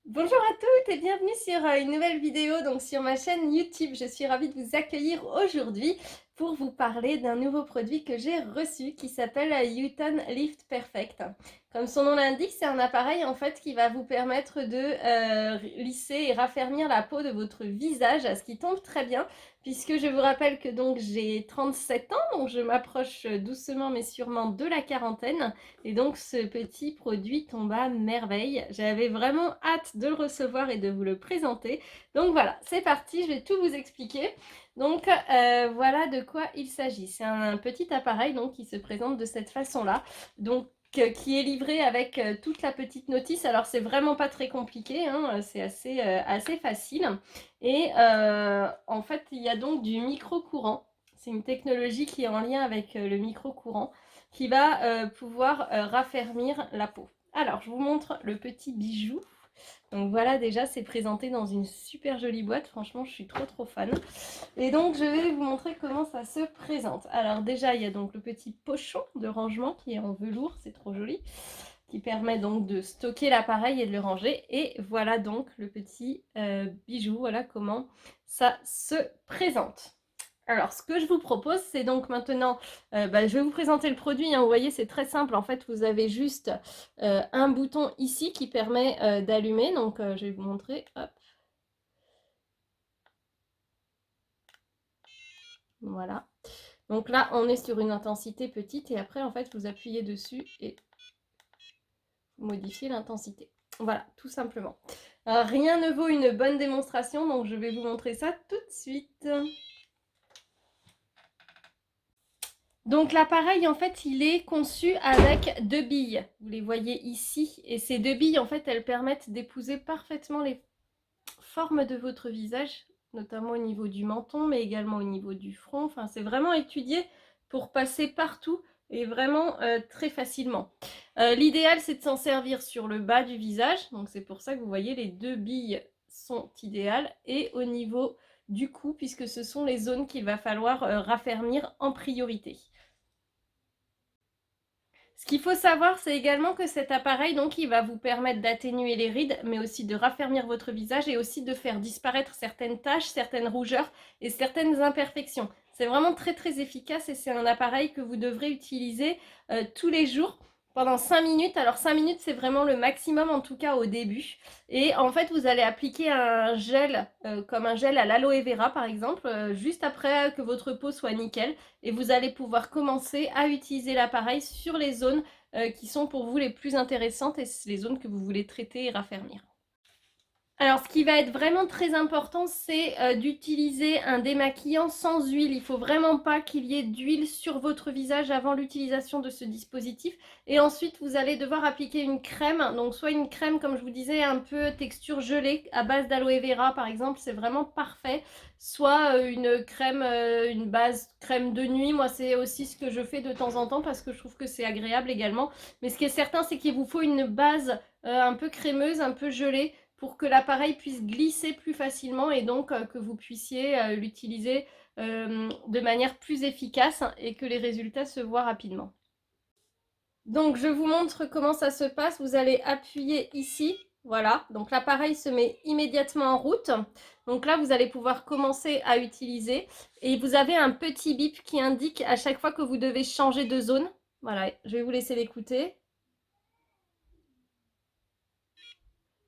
Bonjour à toutes et bienvenue sur une nouvelle vidéo donc sur ma chaîne YouTube. Je suis ravie de vous accueillir aujourd'hui pour vous parler d'un nouveau produit que j'ai reçu qui s'appelle Youton Lift Perfect. Comme son nom l'indique, c'est un appareil en fait qui va vous permettre de lisser et raffermir la peau de votre visage, ce qui tombe très bien puisque je vous rappelle que donc j'ai 37 ans, donc je m'approche doucement mais sûrement de la quarantaine. Et donc ce petit produit tombe à merveille. J'avais vraiment hâte de le recevoir et de vous le présenter. Donc voilà, c'est parti, je vais tout vous expliquer. Donc voilà de quoi il s'agit. C'est un petit appareil donc, qui se présente de cette façon-là. Donc qui est livré avec toute la petite notice. Alors c'est vraiment pas très compliqué, hein, c'est assez facile. Et en fait, il y a donc du micro-courant. C'est une technologie qui est en lien avec le micro-courant qui va pouvoir raffermir la peau. Alors, je vous montre le petit bijou. Donc voilà, déjà, c'est présenté dans une super jolie boîte. Franchement, je suis trop fan. Et donc, je vais vous montrer comment ça se présente. Alors déjà, il y a donc le petit pochon de rangement qui est en velours. C'est trop joli. Qui permet donc de stocker l'appareil et de le ranger. Et voilà donc le petit bijou. Voilà comment ça se présente. Alors, ce que je vous propose, c'est donc maintenant, je vais vous présenter le produit, hein. Vous voyez, c'est très simple. En fait, vous avez juste un bouton ici qui permet d'allumer. Donc, je vais vous montrer. Hop. Voilà. Donc là, on est sur une intensité petite et après, en fait, vous appuyez dessus et vous modifiez l'intensité. Voilà, tout simplement. Alors, rien ne vaut une bonne démonstration, donc je vais vous montrer ça tout de suite. Donc l'appareil, en fait, il est conçu avec deux billes. Vous les voyez ici. Et ces deux billes, en fait, elles permettent d'épouser parfaitement les formes de votre visage, notamment au niveau du menton, mais également au niveau du front. Enfin, c'est vraiment étudié pour passer partout et vraiment très facilement. L'idéal, c'est de s'en servir sur le bas du visage. Donc c'est pour ça que vous voyez, les deux billes sont idéales. Et au niveau du cou, puisque ce sont les zones qu'il va falloir raffermir en priorité. Ce qu'il faut savoir, c'est également que cet appareil, donc, il va vous permettre d'atténuer les rides, mais aussi de raffermir votre visage et aussi de faire disparaître certaines taches, certaines rougeurs et certaines imperfections. C'est vraiment très efficace et c'est un appareil que vous devrez utiliser tous les jours pendant 5 minutes. Alors 5 minutes, c'est vraiment le maximum, en tout cas au début. Et en fait, vous allez appliquer un gel, comme un gel à l'aloe vera par exemple, juste après que votre peau soit nickel. Et vous allez pouvoir commencer à utiliser l'appareil sur les zones qui sont pour vous les plus intéressantes et les zones que vous voulez traiter et raffermir. Alors, ce qui va être vraiment très important, c'est d'utiliser un démaquillant sans huile. Il ne faut vraiment pas qu'il y ait d'huile sur votre visage avant l'utilisation de ce dispositif. Et ensuite, vous allez devoir appliquer une crème. Donc, soit une crème, comme je vous disais, un peu texture gelée, à base d'aloe vera, par exemple, c'est vraiment parfait. Soit une crème, une base crème de nuit. Moi, c'est aussi ce que je fais de temps en temps parce que je trouve que c'est agréable également. Mais ce qui est certain, c'est qu'il vous faut une base un peu crémeuse, un peu gelée, pour que l'appareil puisse glisser plus facilement et donc que vous puissiez l'utiliser de manière plus efficace et que les résultats se voient rapidement. Donc je vous montre comment ça se passe. Vous allez appuyer ici. Voilà, donc l'appareil se met immédiatement en route. Donc là, vous allez pouvoir commencer à utiliser. Et vous avez un petit bip qui indique à chaque fois que vous devez changer de zone. Voilà, je vais vous laisser l'écouter.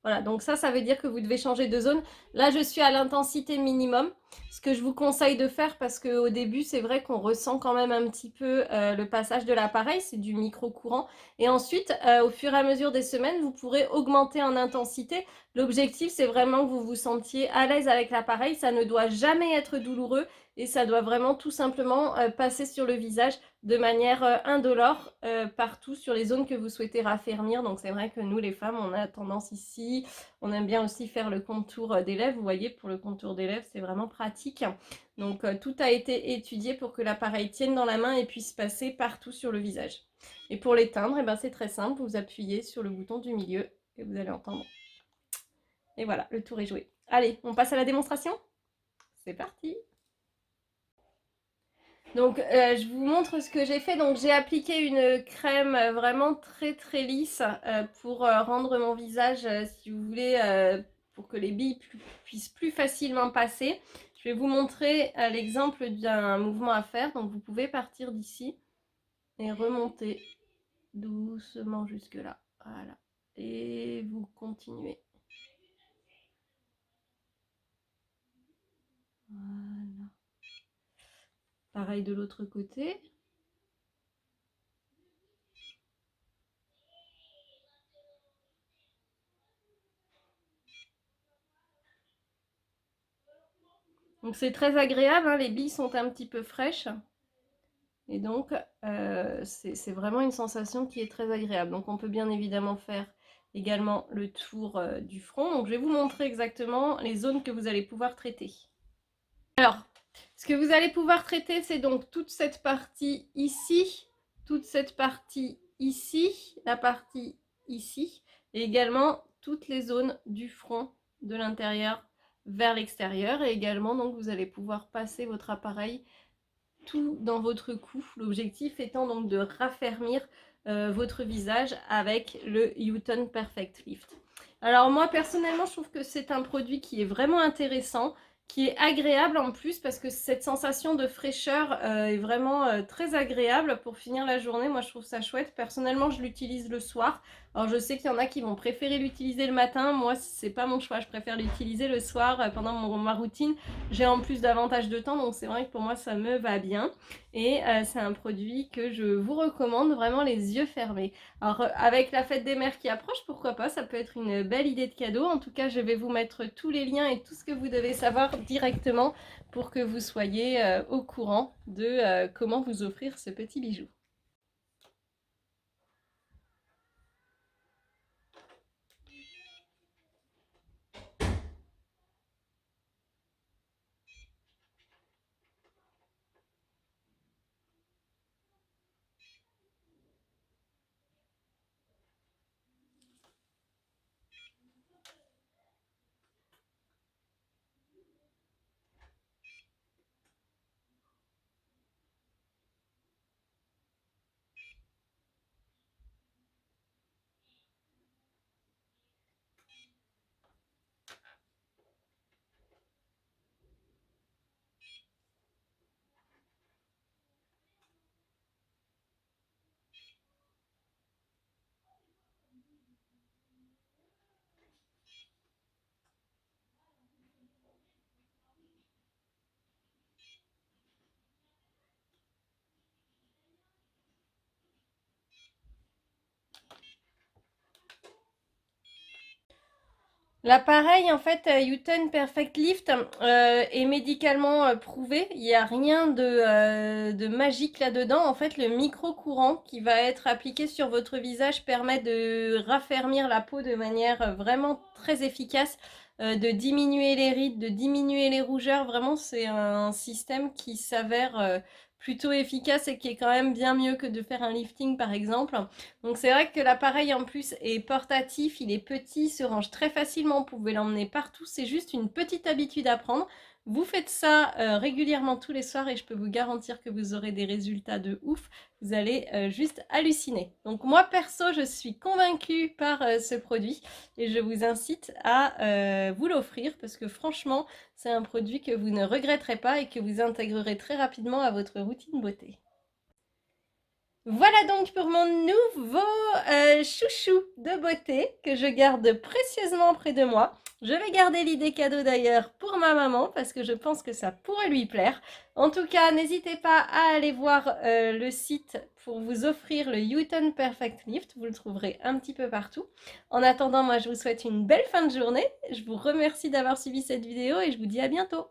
Voilà, donc ça veut dire que vous devez changer de zone. Là, je suis à l'intensité minimum. Ce que je vous conseille de faire, parce qu'au début, c'est vrai qu'on ressent quand même un petit peu le passage de l'appareil, c'est du micro-courant. Et ensuite, au fur et à mesure des semaines, vous pourrez augmenter en intensité. L'objectif, c'est vraiment que vous vous sentiez à l'aise avec l'appareil. Ça ne doit jamais être douloureux et ça doit vraiment tout simplement passer sur le visage de manière indolore partout sur les zones que vous souhaitez raffermir. Donc c'est vrai que nous les femmes, on a tendance ici, on aime bien aussi faire le contour des lèvres. Vous voyez, pour le contour des lèvres, c'est vraiment pratique. Donc tout a été étudié pour que l'appareil tienne dans la main et puisse passer partout sur le visage. Et pour l'éteindre, eh ben, c'est très simple, vous appuyez sur le bouton du milieu et vous allez entendre. Et voilà, le tour est joué. Allez, on passe à la démonstration? C'est parti! Donc je vous montre ce que j'ai fait. Donc j'ai appliqué une crème vraiment très très lisse pour rendre mon visage, si vous voulez, pour que les billes puissent plus facilement passer. Je vais vous montrer l'exemple d'un mouvement à faire. Donc vous pouvez partir d'ici et remonter doucement jusque là. Voilà. Et vous continuez. Voilà. Pareil de l'autre côté. Donc c'est très agréable, hein, les billes sont un petit peu fraîches. Et donc c'est vraiment une sensation qui est très agréable. Donc on peut bien évidemment faire également le tour du front. Donc je vais vous montrer exactement les zones que vous allez pouvoir traiter. Alors, ce que vous allez pouvoir traiter, c'est donc toute cette partie ici, toute cette partie ici, la partie ici, et également toutes les zones du front de l'intérieur vers l'extérieur. Et également, donc, vous allez pouvoir passer votre appareil tout dans votre cou. L'objectif étant donc de raffermir votre visage avec le U-Tone Perfect Lift. Alors moi personnellement je trouve que c'est un produit qui est vraiment intéressant, qui est agréable en plus parce que cette sensation de fraîcheur est vraiment très agréable pour finir la journée. Moi je trouve ça chouette. Personnellement je l'utilise le soir. Alors je sais qu'il y en a qui vont préférer l'utiliser le matin. Moi c'est pas mon choix, je préfère l'utiliser le soir pendant ma routine. J'ai en plus davantage de temps, donc c'est vrai que pour moi ça me va bien. Et c'est un produit que je vous recommande vraiment les yeux fermés. Alors avec la fête des mères qui approche, pourquoi pas, ça peut être une belle idée de cadeau. En tout cas, je vais vous mettre tous les liens et tout ce que vous devez savoir directement pour que vous soyez au courant de comment vous offrir ce petit bijou. L'appareil, en fait, U-Tone Perfect Lift est médicalement prouvé. Il n'y a rien de magique là-dedans. En fait, le micro-courant qui va être appliqué sur votre visage permet de raffermir la peau de manière vraiment très efficace, de diminuer les rides, de diminuer les rougeurs. Vraiment, c'est un système qui s'avère plutôt efficace et qui est quand même bien mieux que de faire un lifting, par exemple. Donc c'est vrai que l'appareil en plus est portatif, il est petit, se range très facilement, vous pouvez l'emmener partout, c'est juste une petite habitude à prendre. Vous faites ça régulièrement tous les soirs et je peux vous garantir que vous aurez des résultats de ouf. Vous allez juste halluciner. Donc moi perso, je suis convaincue par ce produit et je vous incite à vous l'offrir parce que franchement, c'est un produit que vous ne regretterez pas et que vous intégrerez très rapidement à votre routine beauté. Voilà donc pour mon nouveau chouchou de beauté que je garde précieusement près de moi. Je vais garder l'idée cadeau d'ailleurs pour ma maman parce que je pense que ça pourrait lui plaire. En tout cas, n'hésitez pas à aller voir le site pour vous offrir le U-Tone Perfect Lift. Vous le trouverez un petit peu partout. En attendant, moi je vous souhaite une belle fin de journée. Je vous remercie d'avoir suivi cette vidéo et je vous dis à bientôt.